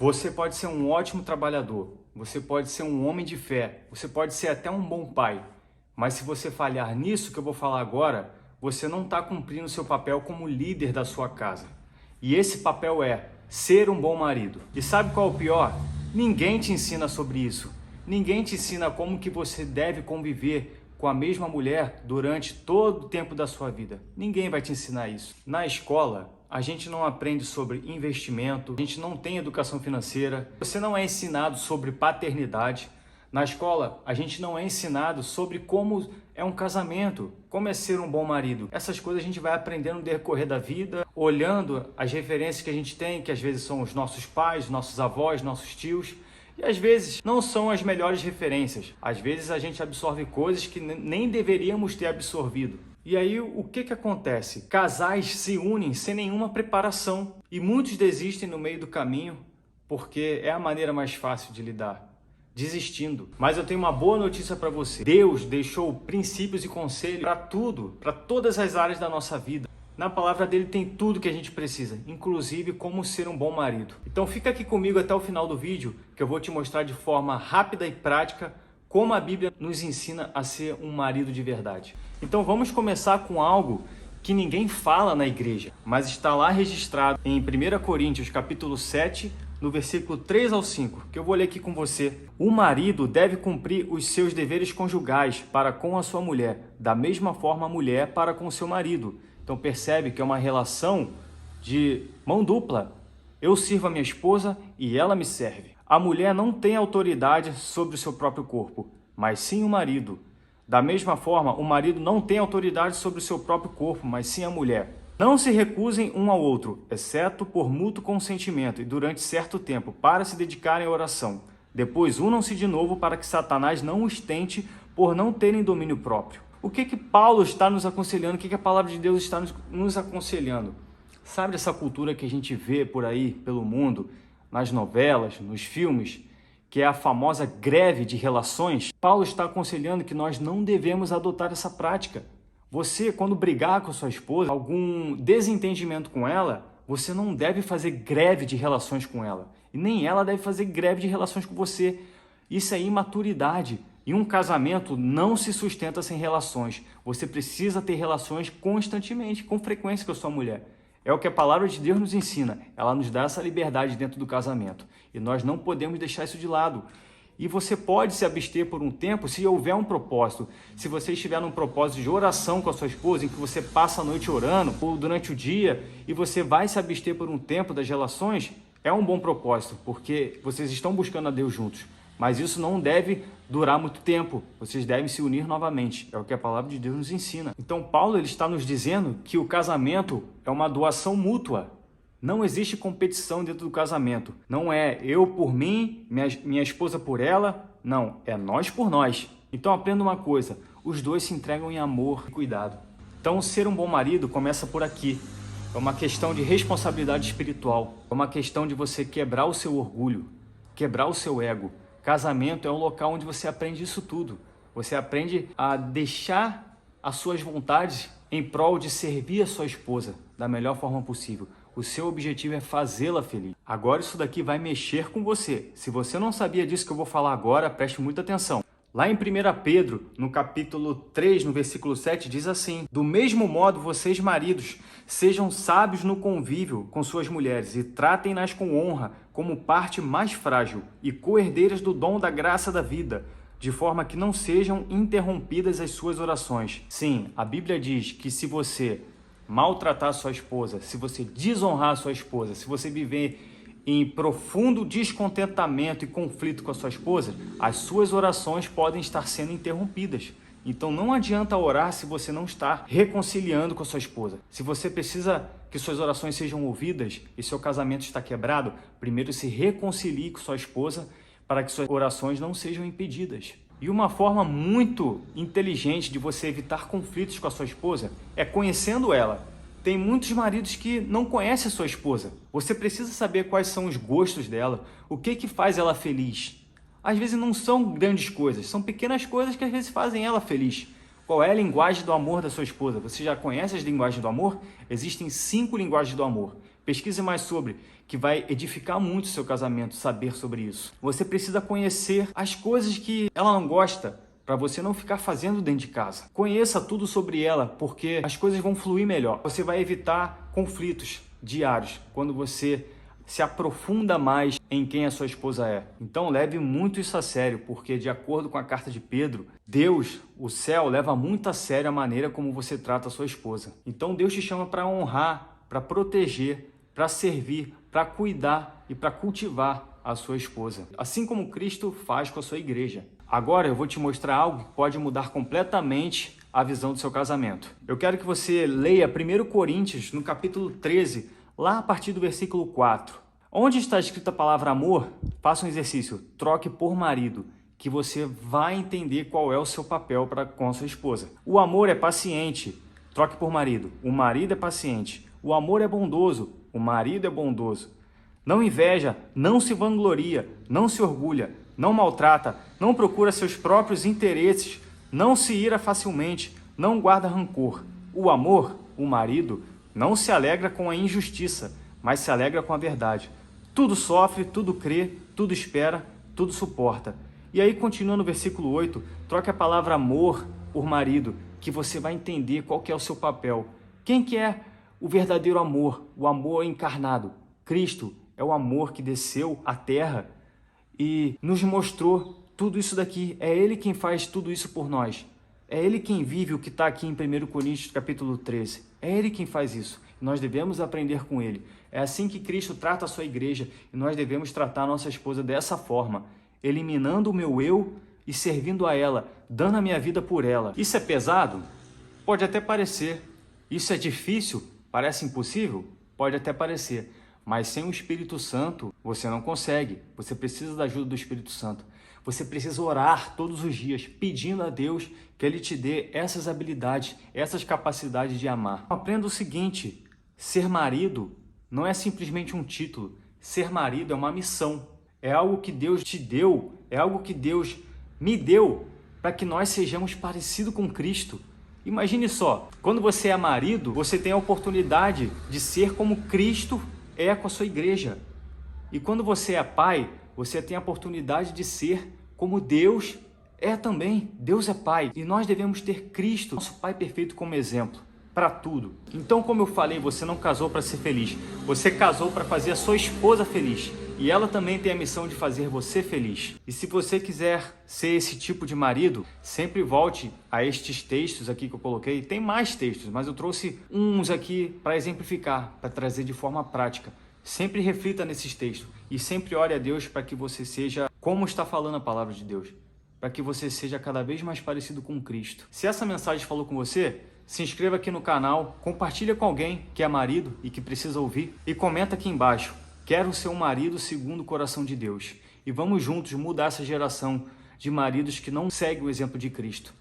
Você pode ser um ótimo trabalhador, você pode ser um homem de fé, você pode ser até um bom pai, mas se você falhar nisso que eu vou falar agora, você não está cumprindo seu papel como líder da sua casa. E esse papel é ser um bom marido. E sabe qual é o pior? Ninguém te ensina sobre isso. Ninguém te ensina como que você deve conviver com a mesma mulher durante todo o tempo da sua vida. Ninguém vai te ensinar isso. Na escola, a gente não aprende sobre investimento, a gente não tem educação financeira, você não é ensinado sobre paternidade. Na escola, a gente não é ensinado sobre como é um casamento, como é ser um bom marido. Essas coisas a gente vai aprendendo no decorrer da vida, olhando as referências que a gente tem, que às vezes são os nossos pais, nossos avós, nossos tios, e às vezes não são as melhores referências. Às vezes a gente absorve coisas que nem deveríamos ter absorvido. E aí o que acontece? Casais se unem sem nenhuma preparação e muitos desistem no meio do caminho porque é a maneira mais fácil de lidar, desistindo. Mas eu tenho uma boa notícia para você. Deus deixou princípios e conselhos para tudo, para todas as áreas da nossa vida. Na palavra dele tem tudo que a gente precisa, inclusive como ser um bom marido. Então fica aqui comigo até o final do vídeo que eu vou te mostrar de forma rápida e prática como a Bíblia nos ensina a ser um marido de verdade. Então vamos começar com algo que ninguém fala na igreja, mas está lá registrado em 1 Coríntios capítulo 7, no versículo 3 ao 5, que eu vou ler aqui com você. O marido deve cumprir os seus deveres conjugais para com a sua mulher, da mesma forma a mulher para com o seu marido. Então percebe que é uma relação de mão dupla. Eu sirvo a minha esposa e ela me serve. A mulher não tem autoridade sobre o seu próprio corpo, mas sim o marido. Da mesma forma, o marido não tem autoridade sobre o seu próprio corpo, mas sim a mulher. Não se recusem um ao outro, exceto por mútuo consentimento e durante certo tempo, para se dedicarem à oração. Depois unam-se de novo para que Satanás não os tente por não terem domínio próprio. O que Paulo está nos aconselhando? O que a palavra de Deus está nos aconselhando? Sabe essa cultura que a gente vê por aí, pelo mundo, nas novelas, nos filmes, que é a famosa greve de relações? Paulo está aconselhando que nós não devemos adotar essa prática. Você, quando brigar com sua esposa, algum desentendimento com ela, você não deve fazer greve de relações com ela. E nem ela deve fazer greve de relações com você. Isso é imaturidade. E um casamento não se sustenta sem relações. Você precisa ter relações constantemente, com frequência com a sua mulher. É o que a palavra de Deus nos ensina. Ela nos dá essa liberdade dentro do casamento. E nós não podemos deixar isso de lado. E você pode se abster por um tempo se houver um propósito. Se você estiver num propósito de oração com a sua esposa, em que você passa a noite orando, ou durante o dia, e você vai se abster por um tempo das relações, é um bom propósito, porque vocês estão buscando a Deus juntos. Mas isso não deve durar muito tempo. Vocês devem se unir novamente. É o que a palavra de Deus nos ensina. Então Paulo ele está nos dizendo que o casamento é uma doação mútua. Não existe competição dentro do casamento. Não é eu por mim, minha esposa por ela. Não, é nós por nós. Então aprenda uma coisa. Os dois se entregam em amor e cuidado. Então ser um bom marido começa por aqui. É uma questão de responsabilidade espiritual. É uma questão de você quebrar o seu orgulho, quebrar o seu ego. Casamento é um local onde você aprende isso tudo. Você aprende a deixar as suas vontades em prol de servir a sua esposa da melhor forma possível. O seu objetivo é fazê-la feliz. Agora isso daqui vai mexer com você. Se você não sabia disso que eu vou falar agora, preste muita atenção. Lá em 1 Pedro, no capítulo 3, no versículo 7, diz assim: do mesmo modo, vocês maridos, sejam sábios no convívio com suas mulheres e tratem-nas com honra, como parte mais frágil e co-herdeiras do dom da graça da vida, de forma que não sejam interrompidas as suas orações. Sim, a Bíblia diz que se você maltratar sua esposa, se você desonrar sua esposa, se você viver em profundo descontentamento e conflito com a sua esposa, as suas orações podem estar sendo interrompidas. Então não adianta orar se você não está reconciliando com a sua esposa. Se você precisa que suas orações sejam ouvidas e seu casamento está quebrado, primeiro se reconcilie com sua esposa para que suas orações não sejam impedidas. E uma forma muito inteligente de você evitar conflitos com a sua esposa é conhecendo ela. Tem muitos maridos que não conhecem a sua esposa. Você precisa saber quais são os gostos dela, o que faz ela feliz. Às vezes não são grandes coisas, são pequenas coisas que às vezes fazem ela feliz. Qual é a linguagem do amor da sua esposa? Você já conhece as linguagens do amor? Existem 5 linguagens do amor. Pesquise mais sobre, que vai edificar muito o seu casamento, saber sobre isso. Você precisa conhecer as coisas que ela não gosta, para você não ficar fazendo dentro de casa. Conheça tudo sobre ela, porque as coisas vão fluir melhor. Você vai evitar conflitos diários, quando você se aprofunda mais em quem a sua esposa é. Então leve muito isso a sério, porque de acordo com a carta de Pedro, Deus, o céu, leva muito a sério a maneira como você trata a sua esposa. Então Deus te chama para honrar, para proteger, para servir, para cuidar e para cultivar a sua esposa. Assim como Cristo faz com a sua igreja. Agora eu vou te mostrar algo que pode mudar completamente a visão do seu casamento. Eu quero que você leia 1 Coríntios, no capítulo 13, lá a partir do versículo 4. Onde está escrita a palavra amor, faça um exercício, troque por marido, que você vai entender qual é o seu papel com a sua esposa. O amor é paciente, troque por marido. O marido é paciente. O amor é bondoso, o marido é bondoso. Não inveja, não se vangloria, não se orgulha, não maltrata, não procura seus próprios interesses, não se ira facilmente, não guarda rancor. O amor, o marido, não se alegra com a injustiça, mas se alegra com a verdade. Tudo sofre, tudo crê, tudo espera, tudo suporta. E aí continua no versículo 8, troque a palavra amor por marido, que você vai entender qual que é o seu papel. Quem que é o verdadeiro amor, o amor encarnado? Cristo é o amor que desceu à terra e nos mostrou tudo isso daqui. É Ele quem faz tudo isso por nós. É Ele quem vive o que está aqui em 1 Coríntios capítulo 13. É Ele quem faz isso. Nós devemos aprender com Ele. É assim que Cristo trata a sua igreja e nós devemos tratar a nossa esposa dessa forma, eliminando o meu eu e servindo a ela, dando a minha vida por ela. Isso é pesado? Pode até parecer. Isso é difícil? Parece impossível? Pode até parecer. Mas sem o Espírito Santo, você não consegue. Você precisa da ajuda do Espírito Santo. Você precisa orar todos os dias, pedindo a Deus que Ele te dê essas habilidades, essas capacidades de amar. Aprenda o seguinte, ser marido não é simplesmente um título. Ser marido é uma missão. É algo que Deus te deu, é algo que Deus me deu para que nós sejamos parecidos com Cristo. Imagine só, quando você é marido, você tem a oportunidade de ser como Cristo é com a sua igreja. E quando você é pai, você tem a oportunidade de ser como Deus é também. Deus é pai e nós devemos ter Cristo, nosso pai perfeito, como exemplo para tudo. Então, como eu falei, você não casou para ser feliz, você casou para fazer a sua esposa feliz. E ela também tem a missão de fazer você feliz. E se você quiser ser esse tipo de marido, sempre volte a estes textos aqui que eu coloquei. Tem mais textos, mas eu trouxe uns aqui para exemplificar, para trazer de forma prática. Sempre reflita nesses textos e sempre ore a Deus para que você seja como está falando a palavra de Deus, para que você seja cada vez mais parecido com Cristo. Se essa mensagem falou com você, se inscreva aqui no canal, compartilha com alguém que é marido e que precisa ouvir e comenta aqui embaixo. Quero ser um marido segundo o coração de Deus. E vamos juntos mudar essa geração de maridos que não seguem o exemplo de Cristo.